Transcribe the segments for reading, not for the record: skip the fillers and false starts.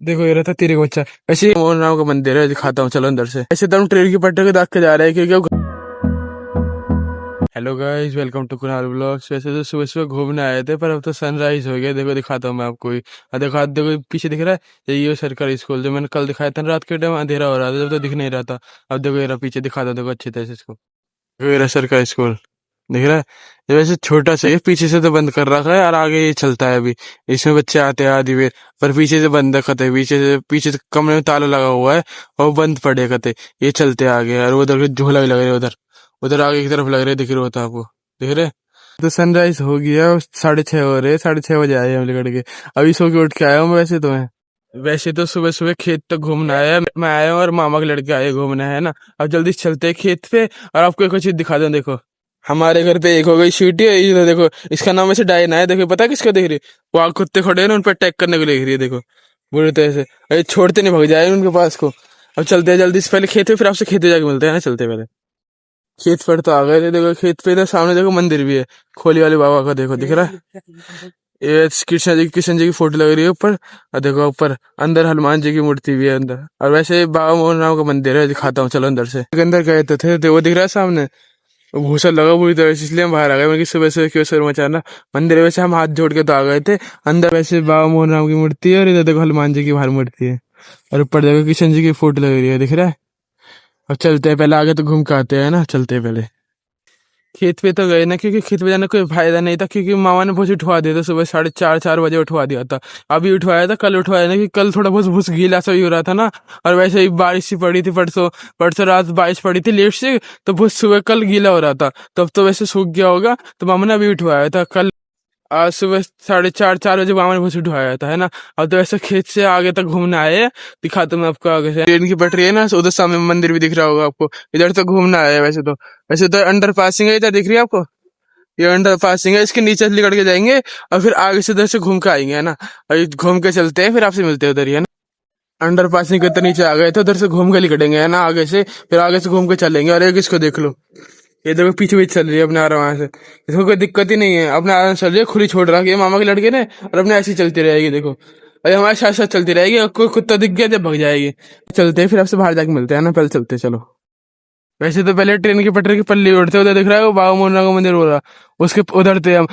देखो ये रहा था तेरे को बच्चा। ऐसे ही मोहन राम का मंदिर है, दिखाता हूँ चलो अंदर से। ऐसे तो हम ट्रेन की पटरी को दाग के जा रहे हैं क्योंकि hello guys, welcome to Kunal blogs. वैसे तो सुबह सुबह घूमने आए थे पर अब तो सनराइज हो गया। देखो दिखाता हूँ मैं आपको ही। देखो हाथ देखो पीछे दिख रहा है, ये सरकारी स्कूल जो मैंने कल दिखाया था ना, रात के टाइम अंधेरा हो रहा था जब तो दिख नहीं रहा था। अब देखो ये रहा पीछे, दिखाता हूँ देखो अच्छी तरह से इसको। देखो ये रहा सरकारी स्कूल, दिख रहा है। ये वैसे छोटा सा, ये पीछे से तो बंद कर रखा है और आगे ये चलता है अभी। इसमें बच्चे आते हैं आधी बेर, पर पीछे से बंद रखते है। पीछे से कमरे में ताला लगा हुआ है और बंद पड़े कहते। ये चलते आगे और उधर झूला भी लग रहा है, उधर उधर आगे की तरफ लग रहा है, दिख रहा होता आपको, दिख रहे। तो सनराइज हो गया, 6:30 हो रहे, 6:30 बजे आए हम लेकर के। अभी सो के उठ के आया हूँ वैसे तो मैं। वैसे तो सुबह सुबह खेत तक घूमना आया मैं, आया हूँ और मामा के लड़के आए घूमना है ना। अब जल्दी से चलते हैं खेत पे और आपको एक और चीज दिखा दूं। देखो हमारे घर पे एक हो गई सीटी है, ये देखो इसका नाम ऐसे डायना है। देखो पता है किसका देख रही है? वहाँ कुत्ते खड़े हैं ना, उन पर अटैक करने को देख रही है। देखो बुरी तरह से, अरे छोड़ते नहीं, भाग जाए उनके पास को। अब चलते हैं जल्दी से, पहले खेत पे, फिर आपसे खेते जाके मिलते हैं ना। चलते पहले खेत पर तो आ गए थे। देखो खेत पे इधर सामने देखो मंदिर भी है, खोली वाले बाबा का, देखो दिख रहा है। ये कृष्ण जी की फोटो लग रही है ऊपर। और देखो ऊपर अंदर हनुमान जी की मूर्ति भी है अंदर। और वैसे बाबा मोहन राम का मंदिर है, दिखाता हूँ चलो अंदर से। अंदर गए तो थे, वो दिख रहा है सामने, भूसा लगा पूरी तरह से, इसलिए हम बाहर आ गए। मतलब सुबह सुबह क्यों शोर मचाना। मंदिर है वैसे, हम हाथ जोड़ के तो आ गए थे अंदर। वैसे बाबा मोहन राम की मूर्ति है और इधर देखो हनुमान जी की बाहर मूर्ति है। और ऊपर देखो कृष्ण जी की फोटो लग रही है, दिख रहा है। अब चलते हैं पहले आगे, तो घूम के आते हैं ना। चलते हैं पहले खेत पे तो गए ना, क्योंकि खेत पे जाने कोई फायदा नहीं था, क्योंकि मामा ने भूस उठवा दिया था सुबह 4:30 बजे उठवा दिया था। अभी उठवाया था, कल उठवाया ना, कि कल थोड़ा बहुत भूस गीला सा ही हो रहा था ना। और वैसे ही बारिश सी पड़ी थी परसों, परसों रात बारिश पड़ी थी लेट से, तो भूस सुबह कल गीला हो रहा था। तब तो वैसे सूख गया होगा, तो मामा ने अभी उठवाया था कल। आज सुबह 4:30 4 बजे मामा ने भूस उठवाया था, है ना। अब तो ऐसे खेत से आगे तक घूमने आए हैं, दिखाता हूँ आपको आगे से। ट्रेन की पटरी है ना, उधर सामने मंदिर भी दिख रहा होगा आपको। इधर तो घूमना आया है वैसे तो। वैसे तो अंडर पासिंग है, इधर दिख रही है आपको, ये अंडर पासिंग है। इसके नीचे से निकल के जाएंगे और फिर आगे से इधर से घूम के आएंगे, है ना। और घूम के चलते हैं, फिर आपसे मिलते हैं उधर ही, है ना। अंडर पासिंग के तो नीचे आ गए तो उधर से घूम के निकलेंगे, है ना, आगे से। फिर आगे से घूम के चलेंगे। और एक इसको देख लो, ये देखो पीछे पीछे चल रही है अपने आराम वहां से। इसको कोई दिक्कत ही नहीं है, अपने आराम से चल रही है, खुली छोड़ रखी है मामा के लड़के ने। और अपने ऐसी चलती रहेगी, देखो अरे हमारे साथ साथ चलती रहेगी। और कोई कुत्ता दिख गया तो भग जाएगी। चलते हैं, फिर आपसे बाहर जाके मिलते हैं ना, पहले चलते हैं, चलो। वैसे तो पहले ट्रेन की पटरी की पल्ली उड़ते, उधर दिख रहा है वो बाबा मोहन राम का मंदिर बोला, उसके उधर थे हम।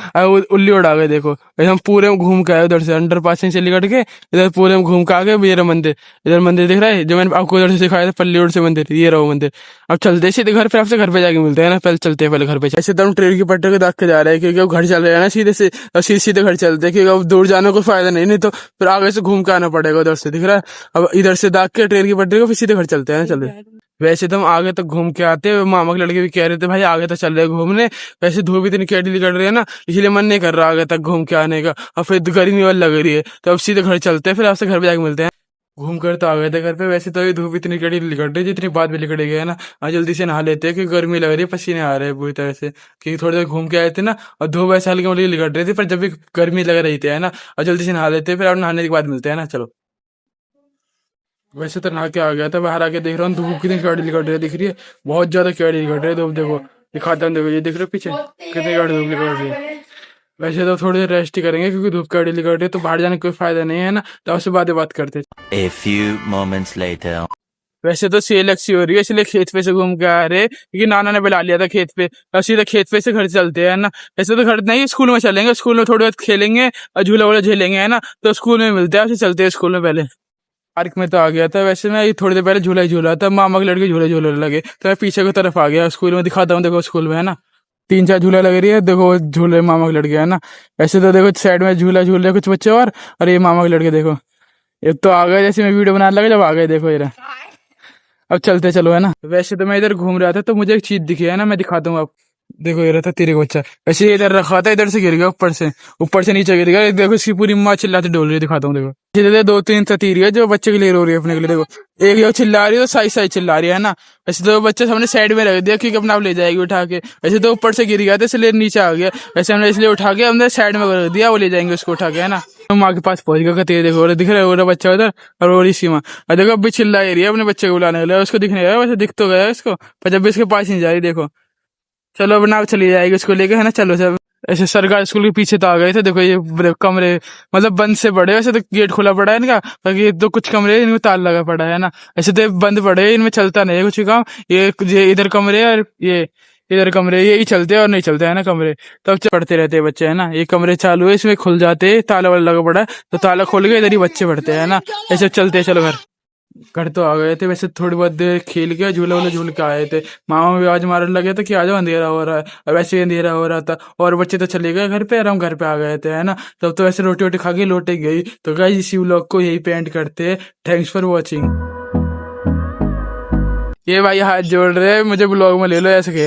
उल्ली उड़ा गए देखो। वैसे हम पूरे में घूम के आए उधर से, अंडर पासिंग से निकट के इधर पूरे में घूम के आ गए। मेरा मंदिर, इधर मंदिर दिख रहा है जो मैंने आपको उधर से सिखाया था, पल्ली उड़ से मंदिर, ये रहा मंदिर। अब चलते सीधे घर, फिर आपसे घर पे जाके मिलते हैं ना। पहले चलते हैं, पहले घर पे। ऐसे तो हम ट्रेन की पटरी को दाग के जा रहे हैं, क्योंकि अब घर चल रहे हैं ना सीधे से, और सीधे सीधे घर चलते हैं, क्योंकि अब दूर जाने को फायदा नहीं तो फिर आगे से घूम के आना पड़ेगा उधर से, दिख रहा है। अब इधर से दाग के ट्रेन की पटरी को, फिर सीधे घर चलते हैं ना, चले। वैसे तो हम आगे तक घूम के आते हैं, मामा के लड़के भी कह रहे थे भाई आगे तक चल रहे घूमने। वैसे धूप इतनी कैडी निकल रही है ना, इसलिए मन नहीं कर रहा आगे तक घूम के आने का। और फिर गर्मी वाली लग रही है, तो अब सीधे घर चलते हैं, फिर आपसे घर पे जाके मिलते हैं। घूम कर तो आ गए थे घर पे। वैसे तो ये धूप इतनी कड़ी निकल रही है, जितनी बाद में निकलेगी, है ना। आज जल्दी से नहा लेते हैं, क्योंकि गर्मी लग रही है, पसीने आ रहे हैं बुरी तरह से, क्योंकि थोड़ी देर घूम के आए थे ना। और धूप ऐसे हल्की हल्की निकल रही थी, पर जब भी गर्मी लग रही थी, है ना। और जल्दी से नहा लेते हैं, फिर आप नहाने के बाद मिलते हैं ना, चलो। वैसे तो नहा के आ गया था, बाहर आके देख रहा हूँ धूप कितनी कड़ी निकल रही है, दिख रही है। बहुत ज्यादा कड़ी निकल रही है धूप, देखो दिखाता हूँ, देखो ये देख रहे हो पीछे कितनी कड़ी धूप निकल रही है। वैसे तो थोड़ी देर रेस्ट ही करेंगे, क्योंकि धूप कड़ी निकल रही है, तो बाहर जाने का कोई फायदा नहीं है ना। तो आपसे बात करते हैं। A few moments later. वैसे तो सेल अच्छी हो रही है, इसलिए खेत पे से घूम के आ रहे, क्योंकि नाना ने बुला लिया था खेत पे। और सीधा खेत पे से घर चलते हैं ना। वैसे तो घर नहीं, स्कूल में चलेंगे, स्कूल में थोड़ी बहुत खेलेंगे और झूला वूला झेलेंगे, है ना। तो स्कूल में मिलते हैं, ऐसे चलते हैं स्कूल में पहले। पार्क में तो आ गया था, वैसे मैं थोड़ी देर पहले झूला ही झूला था, मामा के लड़के झूले झूले लगे, तो मैं पीछे की तरफ आ गया। स्कूल में दिखाता हूँ, देखो स्कूल में, है ना, 3 4 झूला लग रही है, देखो झूले मामा के लड़के, है ना। वैसे तो देखो साइड में झूला झूल रहे कुछ बच्चे और ये मामा के लड़के देखो। एक तो आ गए, जैसे मैं वीडियो बनाने लगा जब आ गए, देखो ये रहा। अब चलते चलो, है ना। वैसे तो मैं इधर घूम रहा था, तो मुझे एक चीज दिखी, है ना, मैं दिखाता हूँ आप। देखो ये रहा था तेरे को बच्चा, वैसे ये इधर रखा था, इधर से गिर गया, ऊपर से नीचे गिर गया। देखो इसकी पूरी माँ चिल्लाती डोल रही है, दिखाता हूँ देखो। इधर 2 3 ततीरी है जो बच्चे के लिए रो रही है, अपने के लिए देखो। एक जो चिल्ला रही है, तो साइड साइड चिल्ला रही है ना। वैसे तो बच्चे हमने साइड में रख दिया, क्योंकि अपना आप ले जाएगी उठा के। वैसे तो ऊपर से गिर गया था, इसलिए नीचे आ गया। वैसे हमने इसलिए उठा के हमने साइड में रख दिया, वो ले जाएंगे उसको उठा के, है ना। माँ के पास पहुंच गया, कहते हैं देखो दिख रहा है वो बच्चा उधर, और वो रही सीमा। और देखो अब भी चिल्ला रही है अपने बच्चे को बुलाने के लिए, उसको दिखने गया, वैसे दिख तो गया उसको, पर जब भी इसके पास नहीं जा रही, देखो। चलो अब नाव चली जाएगी उसको लेकर, है ना, चलो सब। ऐसे सरकारी स्कूल के पीछे तो आ गए थे। देखो ये कमरे मतलब बंद से पड़े, वैसे तो गेट खुला पड़ा है इनका, बाकी ये तो कुछ कमरे इनमें ताला लगा पड़ा है ना। ऐसे तो बंद पड़े हैं, इनमें चलता नहीं है कुछ भी काम। ये इधर कमरे और ये इधर कमरे, ये ही चलते हैं और नहीं चलते है ना कमरे। तब पढ़ते रहते हैं बच्चे है ना। ये कमरे चालू है, इसमें खुल जाते हैं, ताला वाला लगा पड़ा है तो ताला खोल के इधर ही बच्चे पढ़ते हैं ना। ऐसे चलते हैं। चलो घर तो आ गए थे, वैसे थोड़ी बहुत देर खेल के झूला वूला झूल के आए थे। मामा भी आवाज मारने लगे थे कि आ जाओ अंधेरा हो रहा है, और वैसे ही अंधेरा हो रहा था और बच्चे तो चले गए घर पे और हम घर पे आ गए थे है ना। तब तो वैसे रोटी वोटी खा के लौटे गई। तो गाइस इसी व्लॉग को यही पे एंड करते हैं। Thanks for watching. ये भाई हाथ जोड़ रहे हैं, मुझे ब्लॉग में ले लो ऐसे कह